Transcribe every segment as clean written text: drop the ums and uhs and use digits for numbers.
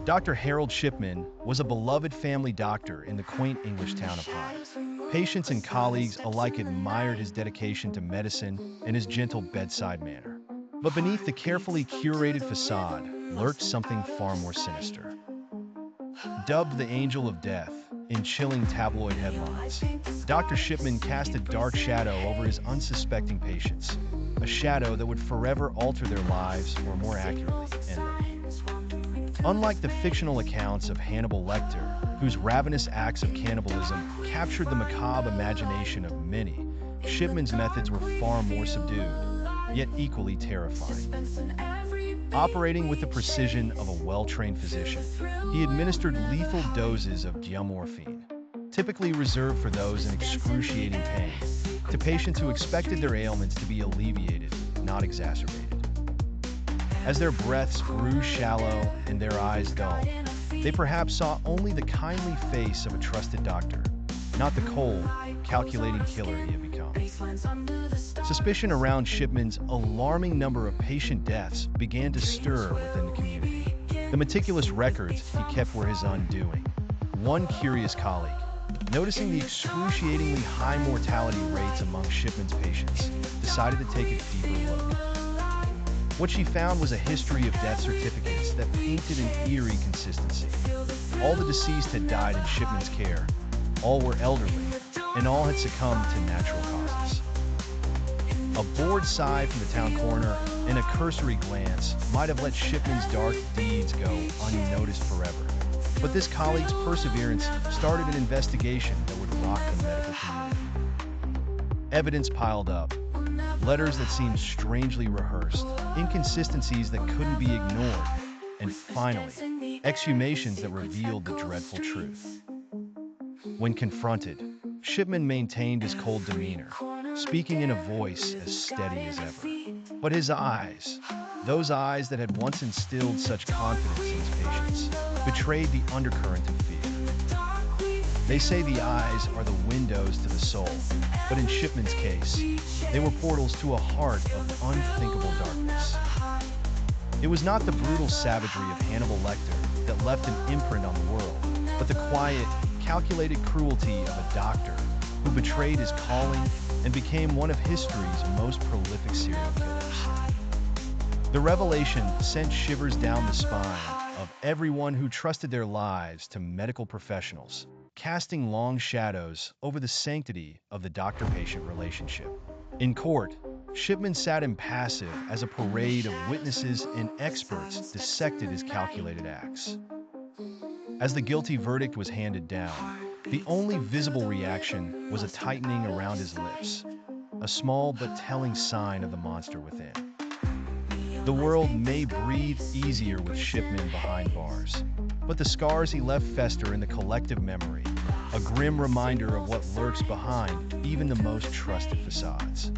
Dr. Harold Shipman was a beloved family doctor in the quaint English town of Hyde. Patients and colleagues alike admired his dedication to medicine and his gentle bedside manner. But beneath the carefully curated facade lurked something far more sinister. Dubbed the Angel of Death in chilling tabloid headlines, Dr. Shipman cast a dark shadow over his unsuspecting patients, a shadow that would forever alter their lives, or more accurately, end them. Unlike the fictional accounts of Hannibal Lecter, whose ravenous acts of cannibalism captured the macabre imagination of many, Shipman's methods were far more subdued, yet equally terrifying. Operating with the precision of a well-trained physician, he administered lethal doses of diamorphine, typically reserved for those in excruciating pain, to patients who expected their ailments to be alleviated, not exacerbated. As their breaths grew shallow and their eyes dull, they perhaps saw only the kindly face of a trusted doctor, not the cold, calculating killer he had become. Suspicion around Shipman's alarming number of patient deaths began to stir within the community. The meticulous records he kept were his undoing. One curious colleague, noticing the excruciatingly high mortality rates among Shipman's patients, decided to take a deeper look. What she found was a history of death certificates that painted an eerie consistency. All the deceased had died in Shipman's care, all were elderly, and all had succumbed to natural causes. A bored sigh from the town coroner and a cursory glance might have let Shipman's dark deeds go unnoticed forever. But this colleague's perseverance started an investigation that would rock the medical community. Evidence piled up, letters that seemed strangely rehearsed, inconsistencies that couldn't be ignored, and finally, exhumations that revealed the dreadful truth. When confronted, Shipman maintained his cold demeanor, speaking in a voice as steady as ever. But his eyes, those eyes that had once instilled such confidence in his patients, betrayed the undercurrent of fear. They say the eyes are the windows to the soul, but in Shipman's case, they were portals to a heart of unthinkable darkness. It was not the brutal savagery of Hannibal Lecter that left an imprint on the world, but the quiet, calculated cruelty of a doctor who betrayed his calling and became one of history's most prolific serial killers. The revelation sent shivers down the spine of everyone who trusted their lives to medical professionals, casting long shadows over the sanctity of the doctor-patient relationship. In court, Shipman sat impassive as a parade of witnesses and experts dissected his calculated acts. As the guilty verdict was handed down, the only visible reaction was a tightening around his lips, a small but telling sign of the monster within. The world may breathe easier with Shipman behind bars, but the scars he left fester in the collective memory, a grim reminder of what lurks behind even the most trusted facades.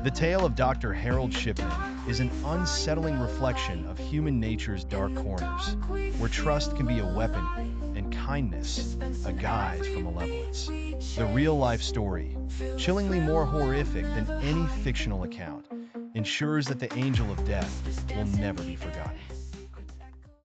The tale of Dr. Harold Shipman is an unsettling reflection of human nature's dark corners, where trust can be a weapon and kindness a guise for malevolence. The real-life story, chillingly more horrific than any fictional account, ensures that the Angel of Death will never be forgotten.